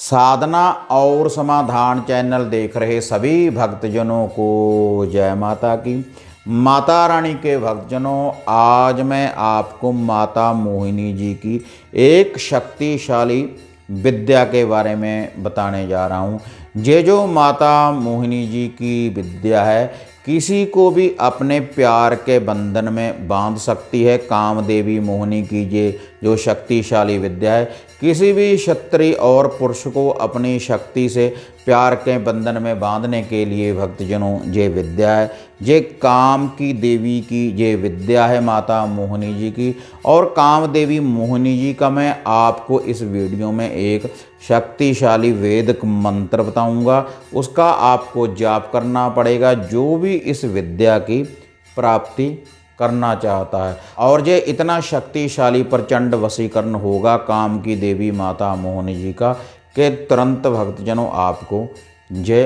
साधना और समाधान चैनल देख रहे सभी भक्तजनों को जय माता की। माता रानी के भक्तजनों, आज मैं आपको माता मोहिनी जी की एक शक्तिशाली विद्या के बारे में बताने जा रहा हूँ। ये जो माता मोहिनी जी की विद्या है, किसी को भी अपने प्यार के बंधन में बांध सकती है। कामदेवी मोहिनी की ये जो शक्तिशाली विद्या है, किसी भी क्षत्रिय और पुरुष को अपनी शक्ति से प्यार के बंधन में बांधने के लिए भक्तजनों ये विद्या है। ये काम की देवी की ये विद्या है माता मोहिनी जी की। और कामदेवी मोहिनी जी का मैं आपको इस वीडियो में एक शक्तिशाली वैदिक मंत्र बताऊंगा। उसका आपको जाप करना पड़ेगा जो भी इस विद्या की प्राप्ति करना चाहता है। और ये इतना शक्तिशाली प्रचंड वशीकरण होगा काम की देवी माता मोहिनी जी का कि तुरंत भक्तजनों आपको ये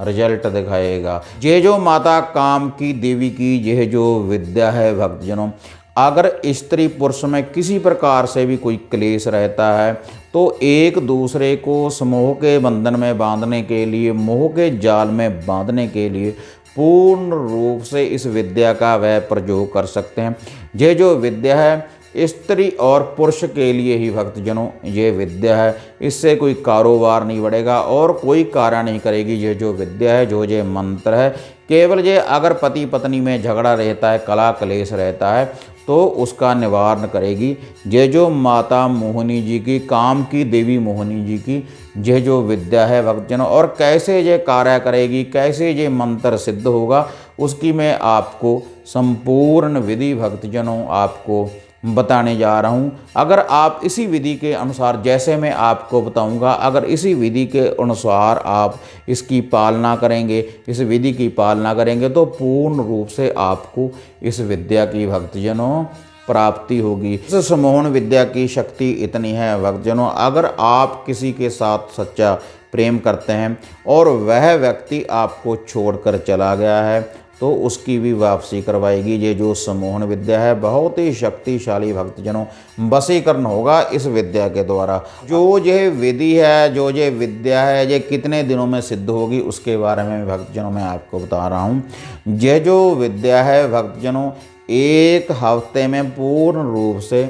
रिजल्ट दिखाएगा। ये जो माता काम की देवी की यह जो विद्या है भक्तजनों, अगर स्त्री पुरुष में किसी प्रकार से भी कोई क्लेश रहता है तो एक दूसरे को समूह के बंधन में बांधने के लिए, मोह के जाल में बांधने के लिए पूर्ण रूप से इस विद्या का वह प्रयोग कर सकते हैं। ये जो विद्या है स्त्री और पुरुष के लिए ही भक्तजनों ये विद्या है। इससे कोई कारोबार नहीं बढ़ेगा और कोई कार्य नहीं करेगी। ये जो विद्या है, जो ये मंत्र है, केवल ये अगर पति पत्नी में झगड़ा रहता है, कला क्लेश रहता है तो उसका निवारण करेगी। ये जो माता मोहिनी जी की, काम की देवी मोहिनी जी की ये जो विद्या है भक्तजनों, और कैसे ये कार्य करेगी, कैसे ये मंत्र सिद्ध होगा, उसकी मैं आपको संपूर्ण विधि भक्तजनों आपको बताने जा रहा हूँ। अगर आप इसी विधि के अनुसार, जैसे मैं आपको बताऊँगा, अगर इसी विधि के अनुसार आप इसकी पालना करेंगे, इस विधि की पालना करेंगे तो पूर्ण रूप से आपको इस विद्या की भक्तजनों प्राप्ति होगी। इस सम्मोहन विद्या की शक्ति इतनी है भक्तजनों, अगर आप किसी के साथ सच्चा प्रेम करते हैं और वह व्यक्ति आपको छोड़कर चला गया है तो उसकी भी वापसी करवाएगी। ये जो सम्मोहन विद्या है बहुत ही शक्तिशाली भक्तजनों वशीकरण होगा इस विद्या के द्वारा। जो ये विधि है, जो ये विद्या है, ये कितने दिनों में सिद्ध होगी उसके बारे में भक्तजनों मैं आपको बता रहा हूँ। ये जो विद्या है भक्तजनों एक हफ्ते में पूर्ण रूप से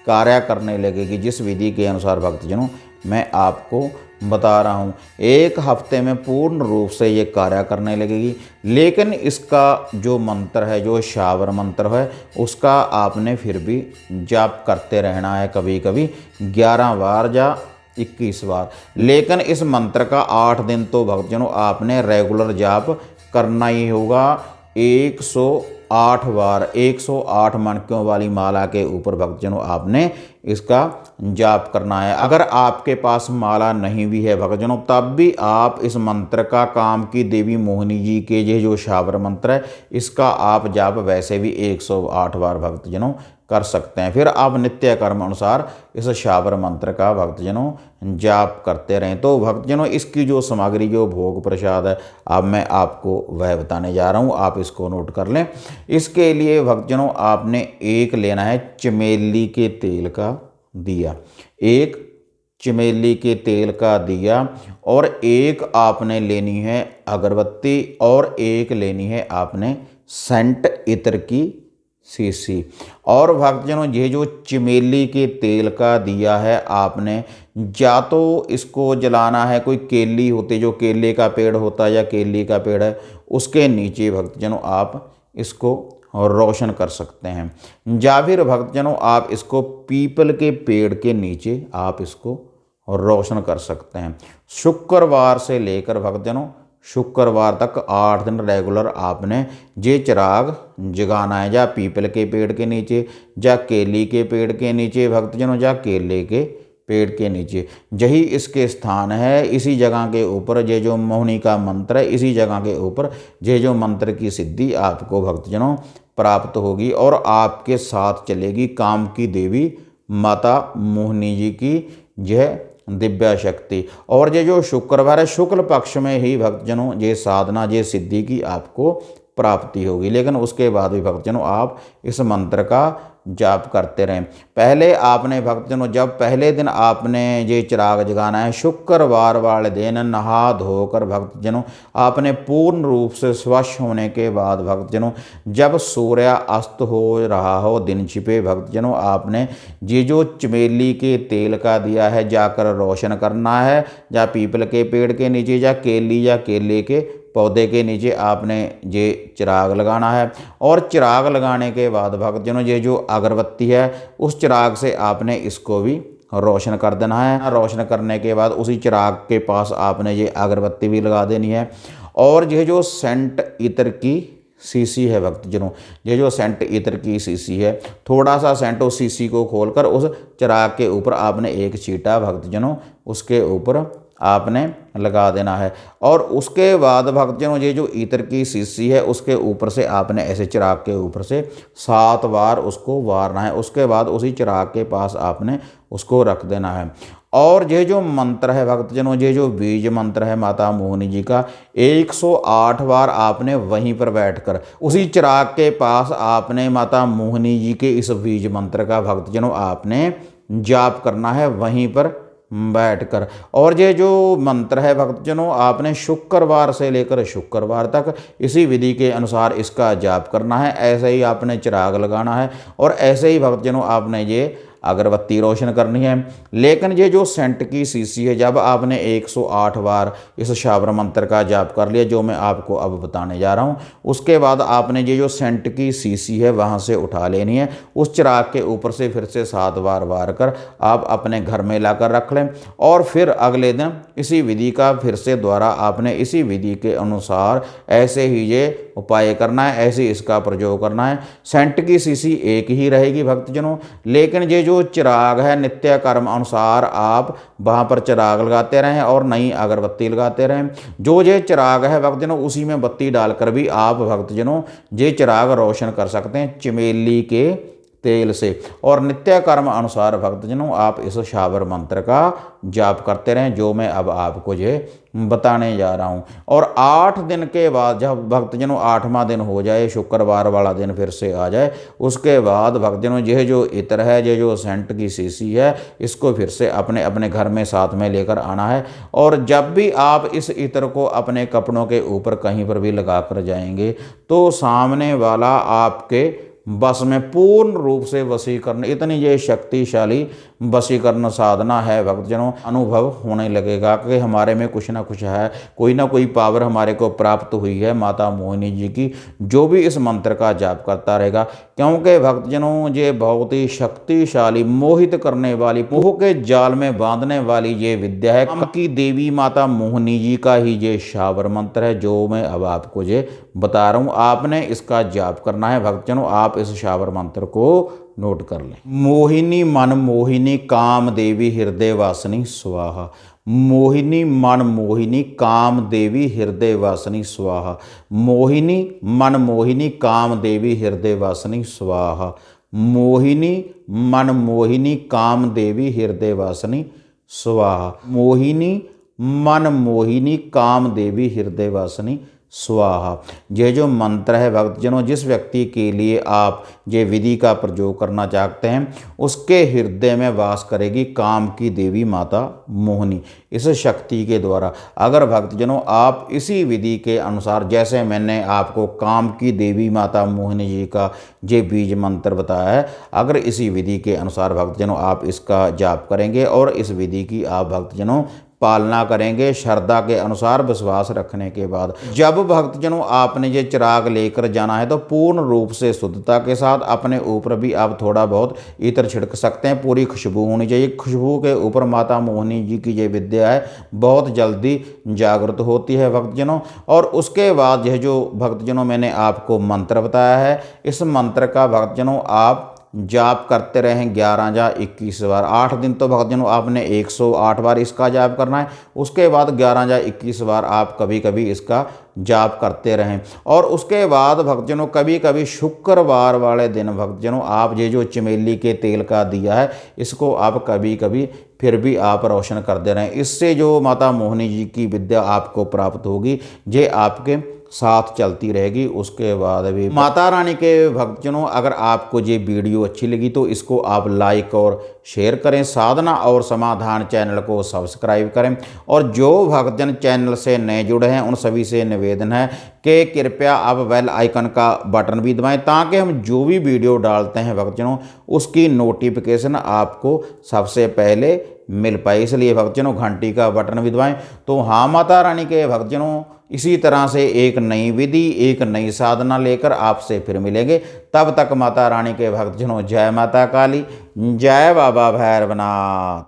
कार्य करने लगेगी। जिस विधि के अनुसार भक्तजनों मैं आपको बता रहा हूँ, एक हफ्ते में पूर्ण रूप से ये कार्य करने लगेगी। लेकिन इसका जो मंत्र है, जो शावर मंत्र है, उसका आपने फिर भी जाप करते रहना है, कभी कभी 11 बार या 21 बार। लेकिन इस मंत्र का 8 दिन तो भक्तजनों आपने रेगुलर जाप करना ही होगा। 108 बार, 108 मणकों वाली माला के ऊपर भक्तजनों आपने इसका जाप करना है। अगर आपके पास माला नहीं भी है भक्तजनों, तब भी आप इस मंत्र का, काम की देवी मोहिनी जी के ये जो शावर मंत्र है, इसका आप जाप वैसे भी 108 बार भक्तजनों कर सकते हैं। फिर आप नित्य कर्म अनुसार इस शावर मंत्र का भक्तजनों जाप करते रहें। तो भक्तजनों इसकी जो सामग्री, जो भोग प्रसाद है, अब मैं आपको वह बताने जा रहा हूँ, आप इसको नोट कर लें। इसके लिए भक्तजनों आपने एक लेना है चमेली के तेल का दिया, एक चमेली के तेल का दिया, और एक आपने लेनी है अगरबत्ती, और एक लेनी है आपने सेंट इत्र की शीशी। और भक्तजनों ये जो चमेली के तेल का दिया है, आपने या तो इसको जलाना है, कोई केली होती, जो केले का पेड़ होता है या केली का पेड़ है, उसके नीचे भक्तजनों आप इसको रोशन कर सकते हैं। या फिर भक्तजनों आप इसको पीपल के पेड़ के नीचे आप इसको रोशन कर सकते हैं। शुक्रवार से लेकर भक्तजनों शुक्रवार तक 8 दिन रेगुलर आपने ये चिराग जगाना है, या पीपल के पेड़ के नीचे, या केली के पेड़ के नीचे भक्तजनों, या केले के पेड़ के नीचे। यही इसके स्थान है। इसी जगह के ऊपर ये जो मोहिनी का मंत्र है, इसी जगह के ऊपर ये जो मंत्र की सिद्धि आपको भक्तजनों प्राप्त होगी और आपके साथ चलेगी काम की देवी माता मोहिनी जी की यह दिव्या शक्ति। और ये जो शुक्रवार है, शुक्ल पक्ष में ही भक्तजनों ये साधना, ये सिद्धि की आपको प्राप्ति होगी। लेकिन उसके बाद भी भक्तजनों आप इस मंत्र का जाप करते रहें। पहले आपने भक्तजनों जब पहले दिन आपने ये चिराग जगाना है, शुक्रवार वाले दिन नहा धोकर भक्तजनों आपने पूर्ण रूप से स्वच्छ होने के बाद भक्तजनों जब सूर्य अस्त हो रहा हो, दिन छिपे, भक्तजनों आपने ये जो चमेली के तेल का दिया है जाकर रोशन करना है, या पीपल के पेड़ के नीचे या केली या केले के पौधे के नीचे आपने ये चिराग लगाना है। और चिराग लगाने के बाद भक्तजनों ये जो अगरबत्ती है उस चिराग से आपने इसको भी रोशन कर देना है। रोशन करने के बाद उसी चिराग के पास आपने ये अगरबत्ती भी लगा देनी है। और ये जो सेंट इत्र की शीशी है भक्तजनों, ये जो सेंट इत्र की शीशी है, थोड़ा सा सेंट उस शीशी को खोलकर उस चिराग के ऊपर आपने एक छींटा भक्तजनों उसके ऊपर आपने लगा देना है। और उसके बाद भक्तजनों ये जो इत्र की शीशी है उसके ऊपर से आपने ऐसे चिराग के ऊपर से 7 बार उसको वारना है। उसके बाद उसी चिराग के पास आपने उसको रख देना है। और ये जो मंत्र है भक्तजनों, ये जो बीज मंत्र है माता मोहिनी जी का, 108 बार आपने वहीं पर बैठकर उसी चिराग के पास आपने माता मोहिनी जी के इस बीज मंत्र का भक्तजनों आपने जाप करना है वहीं पर बैठकर। और ये जो मंत्र है भक्तजनों आपने शुक्रवार से लेकर शुक्रवार तक इसी विधि के अनुसार इसका जाप करना है। ऐसे ही आपने चिराग लगाना है और ऐसे ही भक्तजनों आपने ये अगरबत्ती रोशन करनी है। लेकिन ये जो सेंट की शीशी है, जब आपने 108 बार इस शाबर मंत्र का जाप कर लिया जो मैं आपको अब बताने जा रहा हूँ, उसके बाद आपने ये जो सेंट की शीशी है वहाँ से उठा लेनी है। उस चिराग के ऊपर से फिर से 7 बार वार कर आप अपने घर में लाकर रख लें। और फिर अगले दिन इसी विधि का फिर से द्वारा आपने इसी विधि के अनुसार ऐसे ही ये उपाय करना है, ऐसे इसका प्रयोग करना है। सेंट की शीशी एक ही रहेगी भक्तजनों, लेकिन ये जो चिराग है नित्य कर्म अनुसार आप वहाँ पर चिराग लगाते रहें और नई अगरबत्ती लगाते रहें। जो ये चिराग है भक्तजनों उसी में बत्ती डालकर भी आप भक्तजनों ये चिराग रोशन कर सकते हैं चमेली के तेल से। और नित्य कर्म अनुसार भक्तजनों आप इस शाबर मंत्र का जाप करते रहें जो मैं अब आपको ये बताने जा रहा हूँ। और 8 दिन के बाद जब भक्तजनों 8वां दिन हो जाए, शुक्रवार वाला दिन फिर से आ जाए, उसके बाद भक्तजनों यह जो इत्र है, ये जो सेंट की शीशी है, इसको फिर से अपने अपने घर में साथ में लेकर आना है। और जब भी आप इस इत्र को अपने कपड़ों के ऊपर कहीं पर भी लगा कर जाएंगे तो सामने वाला आपके बस में पूर्ण रूप से वशीकरण, इतनी ये शक्तिशाली वशीकरण साधना है भक्तजनों, अनुभव होने लगेगा कि हमारे में कुछ ना कुछ है, कोई ना कोई पावर हमारे को प्राप्त हुई है माता मोहिनी जी की, जो भी इस मंत्र का जाप करता रहेगा। क्योंकि भक्तजनों ये बहुत ही शक्तिशाली, मोहित करने वाली, मोह के जाल में बांधने वाली ये विद्या है। काम की देवी माता मोहिनी जी का ही ये शाबर मंत्र है जो मैं अब आपको ये बता रहा हूँ। आपने इसका जाप करना है भक्तजनों, आप इस शाबर मंत्र को नोट कर लें। मोहिनी मन मोहिनी काम देवी हृदय वासिनी स्वाहा। मोहिनी मन मोहिनी काम देवी हृदय वासिनी स्वाहा। मोहिनी मन मोहिनी काम देवी हृदय वासिनी स्वाहा। मोहिनी मन मोहिनी काम देवी हृदय वासिनी स्वाहा। मोहिनी मन मोहिनी काम देवी हृदय वासिनी स्वाहा। ये जो मंत्र है भक्तजनों, जिस व्यक्ति के लिए आप ये विधि का प्रयोग करना चाहते हैं उसके हृदय में वास करेगी काम की देवी माता मोहिनी इस शक्ति के द्वारा। अगर भक्तजनों आप इसी विधि के अनुसार, जैसे मैंने आपको काम की देवी माता मोहिनी जी का ये बीज मंत्र बताया है, अगर इसी विधि के अनुसार भक्तजनों आप इसका जाप करेंगे और इस विधि की आप भक्तजनों पालना करेंगे श्रद्धा के अनुसार, विश्वास रखने के बाद, जब भक्तजनों आपने ये चिराग लेकर जाना है तो पूर्ण रूप से शुद्धता के साथ अपने ऊपर भी आप थोड़ा बहुत इत्र छिड़क सकते हैं। पूरी खुशबू होनी चाहिए। खुशबू के ऊपर माता मोहिनी जी की ये विद्या है बहुत जल्दी जागृत होती है भक्तजनों। और उसके बाद यह जो भक्तजनों मैंने आपको मंत्र बताया है, इस मंत्र का भक्तजनों आप जाप करते रहें 11 या 21 बार। 8 दिन तो भक्तजनों आपने 108 बार इसका जाप करना है। उसके बाद 11 या 21 बार आप कभी कभी इसका जाप करते रहें। और उसके बाद भक्तजनों कभी कभी शुक्रवार वाले दिन भक्तजनों आप ये जो चमेली के तेल का दिया है इसको आप कभी कभी फिर भी आप रोशन करते रहें। इससे जो माता मोहिनी जी की विद्या आपको प्राप्त होगी ये आपके साथ चलती रहेगी। उसके बाद भी माता रानी के भक्तजनों अगर आपको ये वीडियो अच्छी लगी तो इसको आप लाइक और शेयर करें, साधना और समाधान चैनल को सब्सक्राइब करें। और जो भक्तजन चैनल से नए जुड़े हैं उन सभी से निवेदन है कि कृपया आप बेल आइकन का बटन भी दबाएं ताकि हम जो भी वीडियो डालते हैं भक्तजनों उसकी नोटिफिकेशन आपको सबसे पहले मिल पाए। इसलिए भक्तजनों घंटी का बटन भी दबाएं। तो हाँ माता रानी के भक्तजनों इसी तरह से एक नई विधि एक नई साधना लेकर आपसे फिर मिलेंगे। तब तक माता रानी के भक्तजनों जय माता काली, जय बाबा भैरवनाथ।